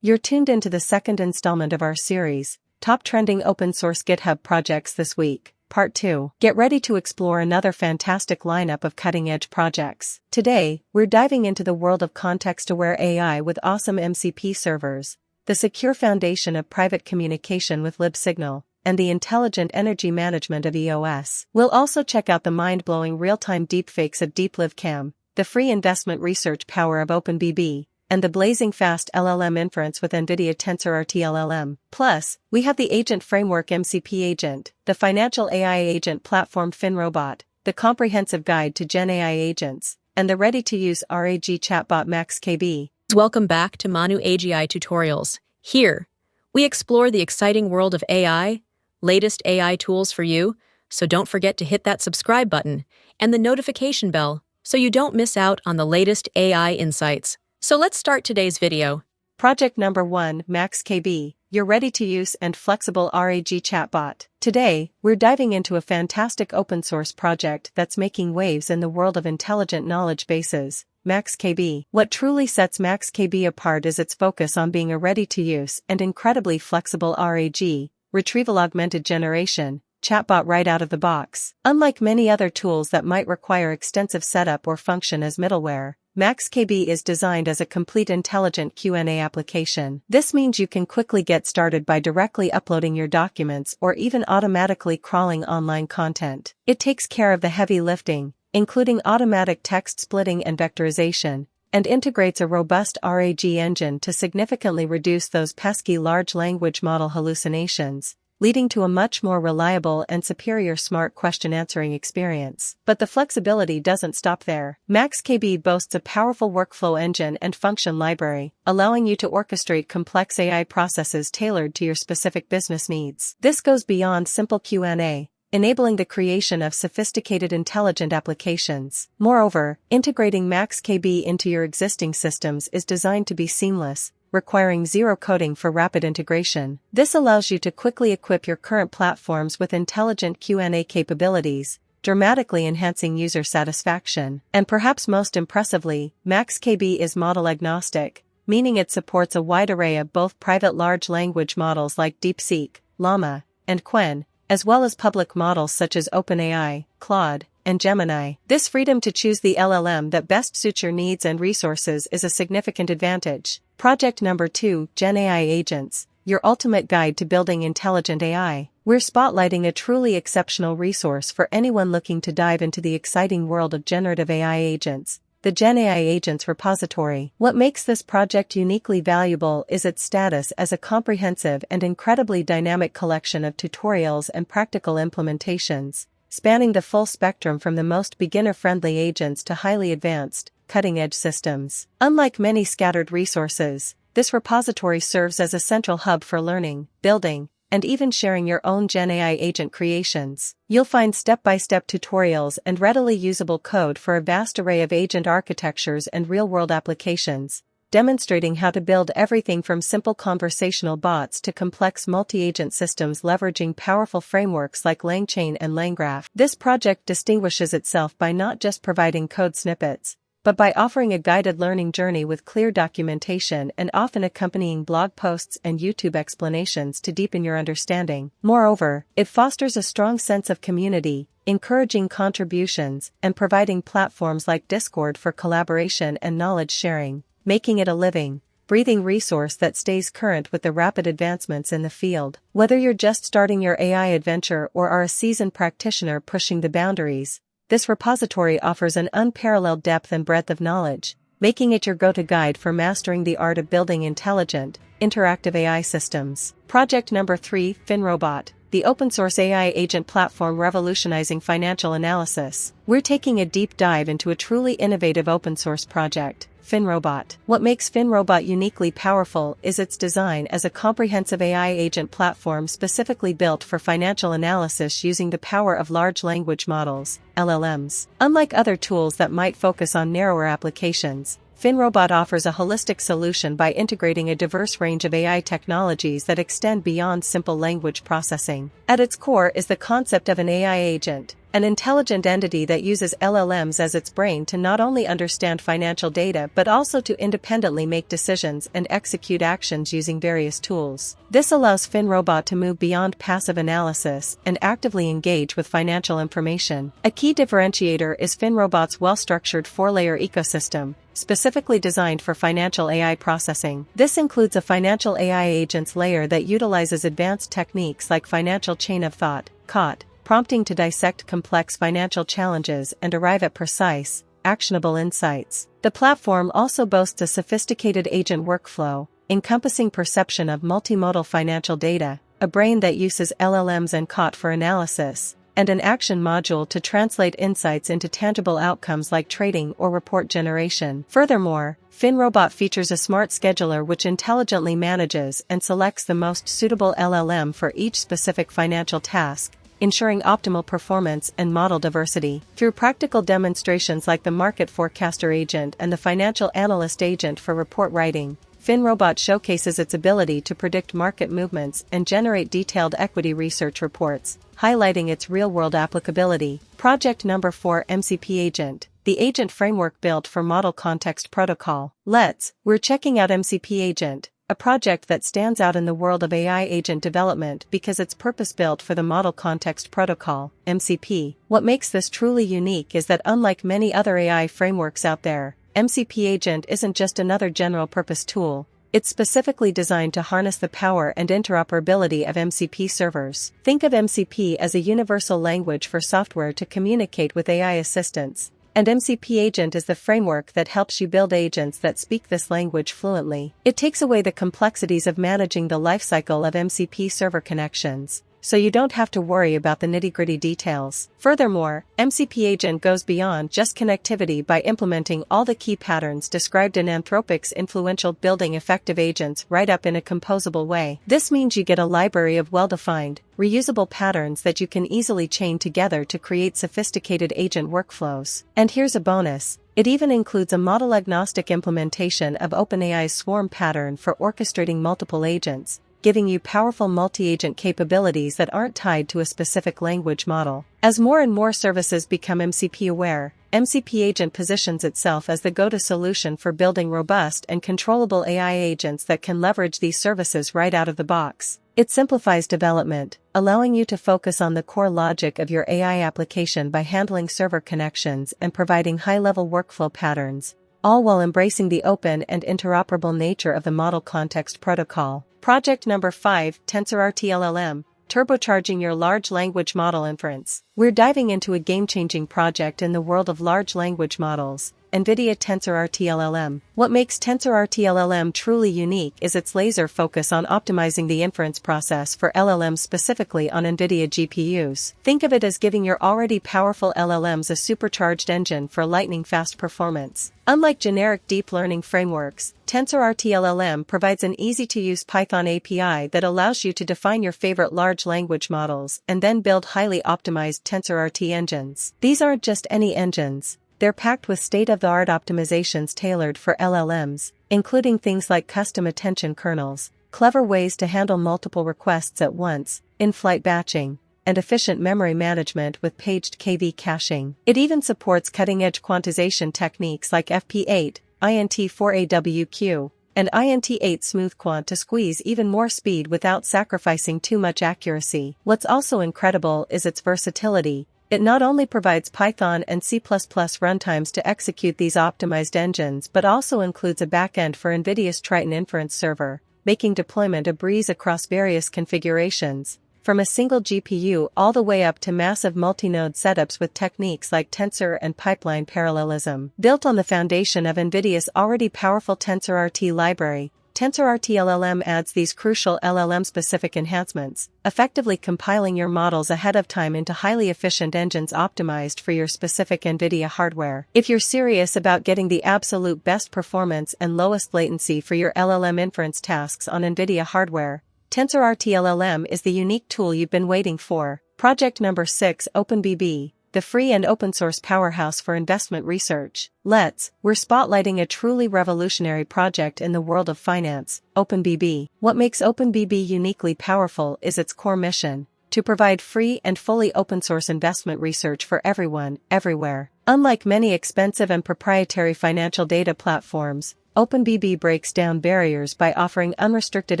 You're tuned into the second installment of our series, Top Trending Open Source GitHub Projects This Week, Part 2. Get ready to explore another fantastic lineup of cutting-edge projects. Today, we're diving into the world of context-aware AI with Awesome MCP Servers, the secure foundation of private communication with libsignal, and the intelligent energy management of EOS. We'll also check out the mind-blowing real-time deepfakes of DeepLibCam, the free investment research power of OpenBB, and the blazing fast LLM inference with NVIDIA TensorRT-LLM. Plus, we have the agent framework MCP-Agent, the financial AI agent platform FinRobot, the comprehensive guide to GenAI Agents, and the ready-to-use RAG chatbot MaxKB. Welcome back to Manu AGI Tutorials. Here, we explore the exciting world of AI, latest AI tools for you, so don't forget to hit that subscribe button and the notification bell so you don't miss out on the latest AI insights. So let's start today's video. Project number 1, MaxKB, your ready-to-use and flexible RAG chatbot. Today, we're diving into a fantastic open-source project that's making waves in the world of intelligent knowledge bases, MaxKB. What truly sets MaxKB apart is its focus on being a ready-to-use and incredibly flexible RAG, retrieval-augmented generation, chatbot right out of the box. Unlike many other tools that might require extensive setup or function as middleware, MaxKB is designed as a complete intelligent Q&A application. This means you can quickly get started by directly uploading your documents or even automatically crawling online content. It takes care of the heavy lifting, including automatic text splitting and vectorization, and integrates a robust RAG engine to significantly reduce those pesky large language model hallucinations, leading to a much more reliable and superior smart question answering experience. But the flexibility doesn't stop there. MaxKB boasts a powerful workflow engine and function library, allowing you to orchestrate complex AI processes tailored to your specific business needs. This goes beyond simple Q&A, enabling the creation of sophisticated intelligent applications. Moreover, integrating MaxKB into your existing systems is designed to be seamless, requiring zero coding for rapid integration. This allows you to quickly equip your current platforms with intelligent Q&A capabilities, dramatically enhancing user satisfaction. And perhaps most impressively, MaxKB is model agnostic, meaning it supports a wide array of both private large language models like DeepSeek, Llama, and Qwen, as well as public models such as OpenAI, Claude, and Gemini. This freedom to choose the LLM that best suits your needs and resources is a significant advantage. Project number 2, GenAI Agents, your ultimate guide to building intelligent AI. We're spotlighting a truly exceptional resource for anyone looking to dive into the exciting world of generative AI agents, the GenAI Agents repository. What makes this project uniquely valuable is its status as a comprehensive and incredibly dynamic collection of tutorials and practical implementations, spanning the full spectrum from the most beginner-friendly agents to highly advanced, cutting-edge systems. Unlike many scattered resources, this repository serves as a central hub for learning, building, and even sharing your own GenAI agent creations. You'll find step-by-step tutorials and readily usable code for a vast array of agent architectures and real-world applications, demonstrating how to build everything from simple conversational bots to complex multi-agent systems leveraging powerful frameworks like LangChain and LangGraph. This project distinguishes itself by not just providing code snippets, but by offering a guided learning journey with clear documentation and often accompanying blog posts and YouTube explanations to deepen your understanding. Moreover, it fosters a strong sense of community, encouraging contributions and providing platforms like Discord for collaboration and knowledge sharing, making it a living, breathing resource that stays current with the rapid advancements in the field. Whether you're just starting your AI adventure or are a seasoned practitioner pushing the boundaries, this repository offers an unparalleled depth and breadth of knowledge, making it your go-to guide for mastering the art of building intelligent, interactive AI systems. Project number 3, FinRobot, the open-source AI agent platform revolutionizing financial analysis. We're taking a deep dive into a truly innovative open-source project, FinRobot. What makes FinRobot uniquely powerful is its design as a comprehensive AI agent platform specifically built for financial analysis using the power of large language models, LLMs. Unlike other tools that might focus on narrower applications, FinRobot offers a holistic solution by integrating a diverse range of AI technologies that extend beyond simple language processing. At its core is the concept of an AI agent, an intelligent entity that uses LLMs as its brain to not only understand financial data but also to independently make decisions and execute actions using various tools. This allows FinRobot to move beyond passive analysis and actively engage with financial information. A key differentiator is FinRobot's well-structured 4-layer ecosystem, specifically designed for financial AI processing. This includes a financial AI agents layer that utilizes advanced techniques like financial chain of thought, COT, prompting to dissect complex financial challenges and arrive at precise, actionable insights. The platform also boasts a sophisticated agent workflow, encompassing perception of multimodal financial data, a brain that uses LLMs and COT for analysis, and an action module to translate insights into tangible outcomes like trading or report generation. Furthermore, FinRobot features a smart scheduler which intelligently manages and selects the most suitable LLM for each specific financial task, ensuring optimal performance and model diversity. Through practical demonstrations like the Market Forecaster Agent and the Financial Analyst Agent for report writing, FinRobot showcases its ability to predict market movements and generate detailed equity research reports, highlighting its real-world applicability. Project number 4: MCP-Agent, the agent framework built for Model Context Protocol. We're checking out MCP-Agent, a project that stands out in the world of AI agent development because it's purpose-built for the Model Context Protocol, MCP. What makes this truly unique is that unlike many other AI frameworks out there, MCP-Agent isn't just another general-purpose tool. It's specifically designed to harness the power and interoperability of MCP servers. Think of MCP as a universal language for software to communicate with AI assistants, and MCP-Agent is the framework that helps you build agents that speak this language fluently. It takes away the complexities of managing the lifecycle of MCP server connections, so you don't have to worry about the nitty-gritty details. Furthermore, MCP-Agent goes beyond just connectivity by implementing all the key patterns described in Anthropic's influential building effective agents right up in a composable way. This means you get a library of well-defined, reusable patterns that you can easily chain together to create sophisticated agent workflows. And here's a bonus. It even includes a model-agnostic implementation of OpenAI's swarm pattern for orchestrating multiple agents, giving you powerful multi-agent capabilities that aren't tied to a specific language model. As more and more services become MCP-aware, MCP-Agent positions itself as the go-to solution for building robust and controllable AI agents that can leverage these services right out of the box. It simplifies development, allowing you to focus on the core logic of your AI application by handling server connections and providing high-level workflow patterns, all while embracing the open and interoperable nature of the Model Context Protocol. Project number 5: TensorRT-LLM, turbocharging your large language model inference. We're diving into a game-changing project in the world of large language models, NVIDIA TensorRT-LLM. What makes TensorRT-LLM truly unique is its laser focus on optimizing the inference process for LLMs specifically on NVIDIA GPUs. Think of it as giving your already powerful LLMs a supercharged engine for lightning-fast performance. Unlike generic deep learning frameworks, TensorRT-LLM provides an easy-to-use Python API that allows you to define your favorite large language models and then build highly optimized TensorRT engines. These aren't just any engines. They're packed with state-of-the-art optimizations tailored for LLMs, including things like custom attention kernels, clever ways to handle multiple requests at once, in-flight batching, and efficient memory management with paged KV caching. It even supports cutting-edge quantization techniques like FP8, INT4AWQ, and INT8 SmoothQuant to squeeze even more speed without sacrificing too much accuracy. What's also incredible is its versatility. It not only provides Python and C++ runtimes to execute these optimized engines but also includes a backend for NVIDIA's Triton inference server, making deployment a breeze across various configurations, from a single GPU all the way up to massive multi-node setups with techniques like tensor and pipeline parallelism. Built on the foundation of NVIDIA's already powerful TensorRT library, TensorRT-LLM adds these crucial LLM-specific enhancements, effectively compiling your models ahead of time into highly efficient engines optimized for your specific NVIDIA hardware. If you're serious about getting the absolute best performance and lowest latency for your LLM inference tasks on NVIDIA hardware, TensorRT-LLM is the unique tool you've been waiting for. Project number 6: OpenBB, the free and open-source powerhouse for investment research. We're spotlighting a truly revolutionary project in the world of finance, OpenBB. What makes OpenBB uniquely powerful is its core mission: to provide free and fully open-source investment research for everyone, everywhere. Unlike many expensive and proprietary financial data platforms, OpenBB breaks down barriers by offering unrestricted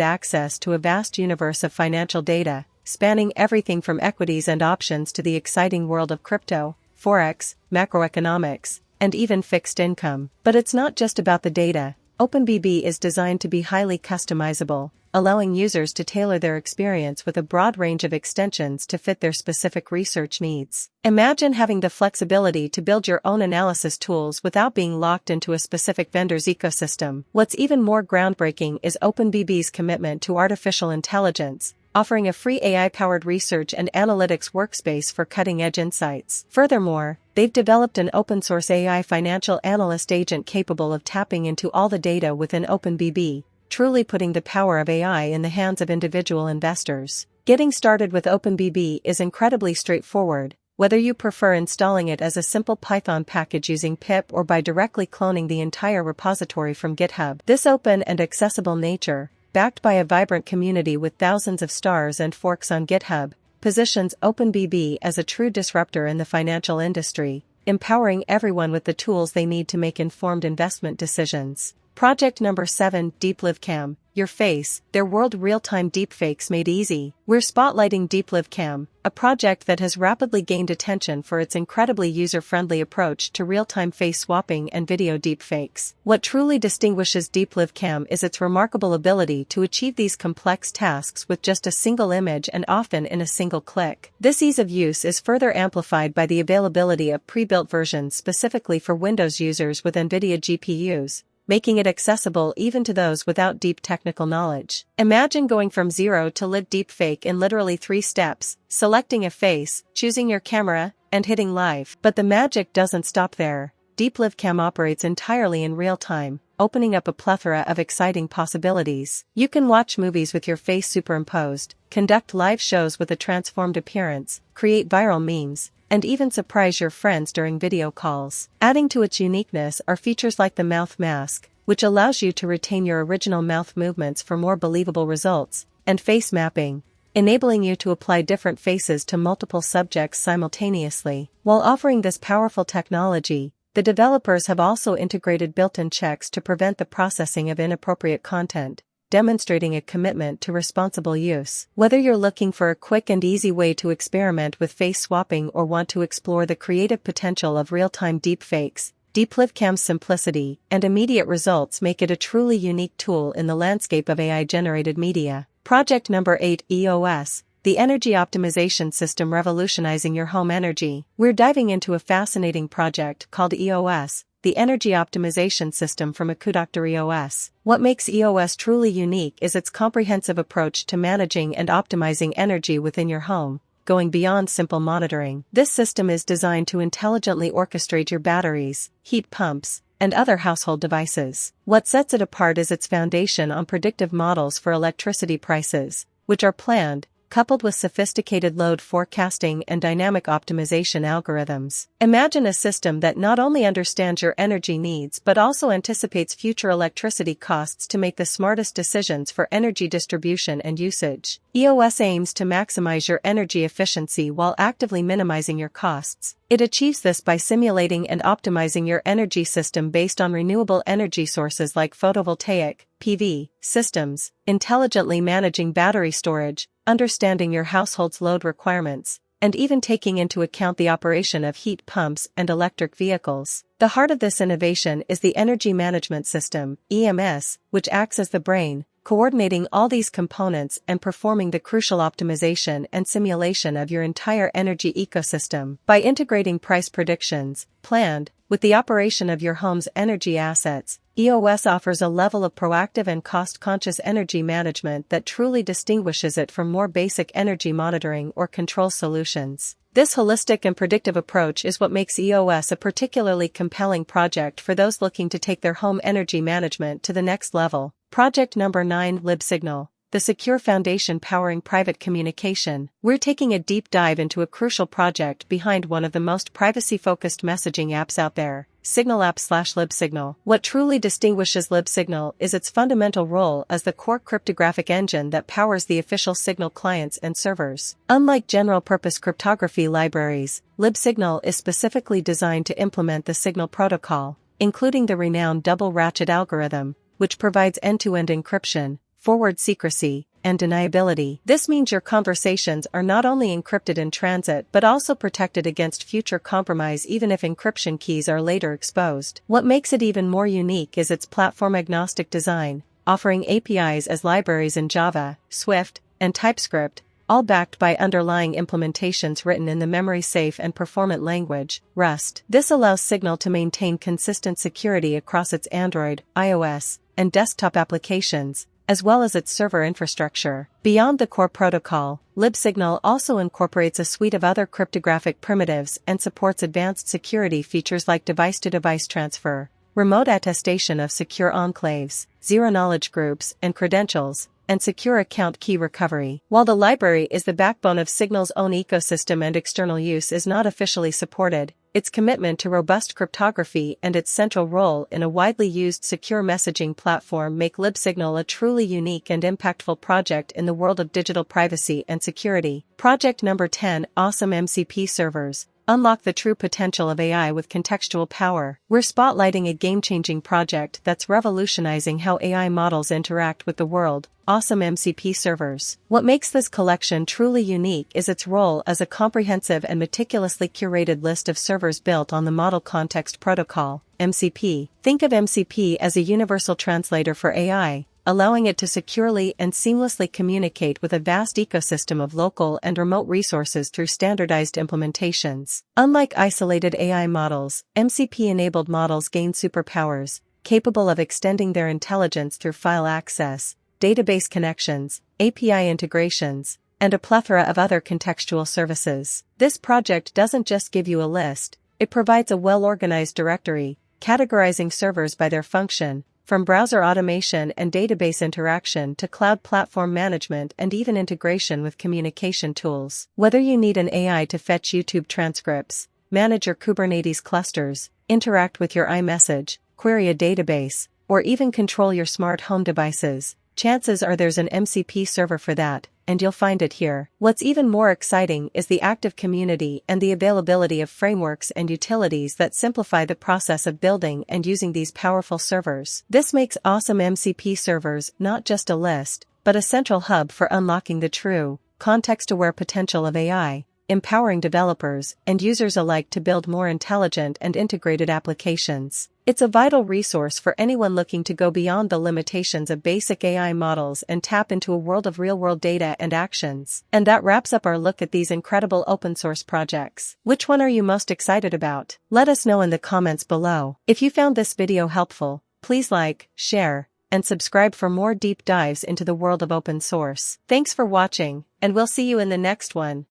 access to a vast universe of financial data, spanning everything from equities and options to the exciting world of crypto, forex, macroeconomics, and even fixed income. But it's not just about the data. OpenBB is designed to be highly customizable, allowing users to tailor their experience with a broad range of extensions to fit their specific research needs. Imagine having the flexibility to build your own analysis tools without being locked into a specific vendor's ecosystem. What's even more groundbreaking is OpenBB's commitment to artificial intelligence, offering a free AI-powered research and analytics workspace for cutting-edge insights. Furthermore, they've developed an open-source AI financial analyst agent capable of tapping into all the data within OpenBB, truly putting the power of AI in the hands of individual investors. Getting started with OpenBB is incredibly straightforward, whether you prefer installing it as a simple Python package using pip or by directly cloning the entire repository from GitHub. This open and accessible nature, backed by a vibrant community with thousands of stars and forks on GitHub, positions OpenBB as a true disruptor in the financial industry, empowering everyone with the tools they need to make informed investment decisions. Project number 7, DeepLiveCam, your face, their world real-time deepfakes made easy. We're spotlighting DeepLiveCam, a project that has rapidly gained attention for its incredibly user-friendly approach to real-time face swapping and video deepfakes. What truly distinguishes DeepLiveCam is its remarkable ability to achieve these complex tasks with just a single image and often in a single click. This ease of use is further amplified by the availability of pre-built versions specifically for Windows users with NVIDIA GPUs, making it accessible even to those without deep technical knowledge. Imagine going from zero to lit deepfake in literally 3 steps, selecting a face, choosing your camera, and hitting live. But the magic doesn't stop there. DeepLiveCam operates entirely in real time, opening up a plethora of exciting possibilities. You can watch movies with your face superimposed, conduct live shows with a transformed appearance, create viral memes, and even surprise your friends during video calls. Adding to its uniqueness are features like the mouth mask, which allows you to retain your original mouth movements for more believable results, and face mapping, enabling you to apply different faces to multiple subjects simultaneously. While offering this powerful technology, the developers have also integrated built-in checks to prevent the processing of inappropriate content, demonstrating a commitment to responsible use. Whether you're looking for a quick and easy way to experiment with face swapping or want to explore the creative potential of real-time deepfakes, DeepLiveCam's simplicity and immediate results make it a truly unique tool in the landscape of AI-generated media. Project number 8, EOS, the energy optimization system revolutionizing your home energy. We're diving into a fascinating project called EOS, the energy optimization system from Aqueductor EOS. What makes EOS truly unique is its comprehensive approach to managing and optimizing energy within your home, going beyond simple monitoring. This system is designed to intelligently orchestrate your batteries, heat pumps, and other household devices. What sets it apart is its foundation on predictive models for electricity prices, which are planned, coupled with sophisticated load forecasting and dynamic optimization algorithms. Imagine a system that not only understands your energy needs but also anticipates future electricity costs to make the smartest decisions for energy distribution and usage. EOS aims to maximize your energy efficiency while actively minimizing your costs. It achieves this by simulating and optimizing your energy system based on renewable energy sources like photovoltaic (PV) systems, intelligently managing battery storage, understanding your household's load requirements, and even taking into account the operation of heat pumps and electric vehicles. The heart of this innovation is the Energy Management System, EMS, which acts as the brain, coordinating all these components and performing the crucial optimization and simulation of your entire energy ecosystem. By integrating price predictions, planned, with the operation of your home's energy assets, EOS offers a level of proactive and cost-conscious energy management that truly distinguishes it from more basic energy monitoring or control solutions. This holistic and predictive approach is what makes EOS a particularly compelling project for those looking to take their home energy management to the next level. Project number 9, libsignal, the secure foundation powering private communication. We're taking a deep dive into a crucial project behind one of the most privacy-focused messaging apps out there, Signal app/libsignal. What truly distinguishes libsignal is its fundamental role as the core cryptographic engine that powers the official Signal clients and servers. Unlike general-purpose cryptography libraries, libsignal is specifically designed to implement the Signal protocol, including the renowned double ratchet algorithm, which provides end-to-end encryption, forward secrecy, and deniability. This means your conversations are not only encrypted in transit but also protected against future compromise even if encryption keys are later exposed. What makes it even more unique is its platform-agnostic design, offering APIs as libraries in Java, Swift, and TypeScript, all backed by underlying implementations written in the memory-safe and performant language, Rust. This allows Signal to maintain consistent security across its Android, iOS, and desktop applications, as well as its server infrastructure. Beyond the core protocol, libsignal also incorporates a suite of other cryptographic primitives and supports advanced security features like device-to-device transfer, remote attestation of secure enclaves, zero-knowledge groups and credentials, and secure account key recovery. While the library is the backbone of Signal's own ecosystem and external use is not officially supported, its commitment to robust cryptography and its central role in a widely used secure messaging platform make libsignal a truly unique and impactful project in the world of digital privacy and security. Project number 10, Awesome MCP Servers. Unlock the true potential of AI with contextual power. We're spotlighting a game-changing project that's revolutionizing how AI models interact with the world, Awesome MCP Servers. What makes this collection truly unique is its role as a comprehensive and meticulously curated list of servers built on the Model Context Protocol, MCP. Think of MCP as a universal translator for AI, allowing it to securely and seamlessly communicate with a vast ecosystem of local and remote resources through standardized implementations. Unlike isolated AI models, MCP-enabled models gain superpowers, capable of extending their intelligence through file access, database connections, API integrations, and a plethora of other contextual services. This project doesn't just give you a list, it provides a well-organized directory, categorizing servers by their function, from browser automation and database interaction to cloud platform management and even integration with communication tools. Whether you need an AI to fetch YouTube transcripts, manage your Kubernetes clusters, interact with your iMessage, query a database, or even control your smart home devices, chances are there's an MCP server for that, and you'll find it here. What's even more exciting is the active community and the availability of frameworks and utilities that simplify the process of building and using these powerful servers. This makes Awesome MCP Servers not just a list, but a central hub for unlocking the true, context-aware potential of AI, empowering developers and users alike to build more intelligent and integrated applications. It's a vital resource for anyone looking to go beyond the limitations of basic AI models and tap into a world of real-world data and actions. And that wraps up our look at these incredible open-source projects. Which one are you most excited about? Let us know in the comments below. If you found this video helpful, please like, share, and subscribe for more deep dives into the world of open source. Thanks for watching, and we'll see you in the next one.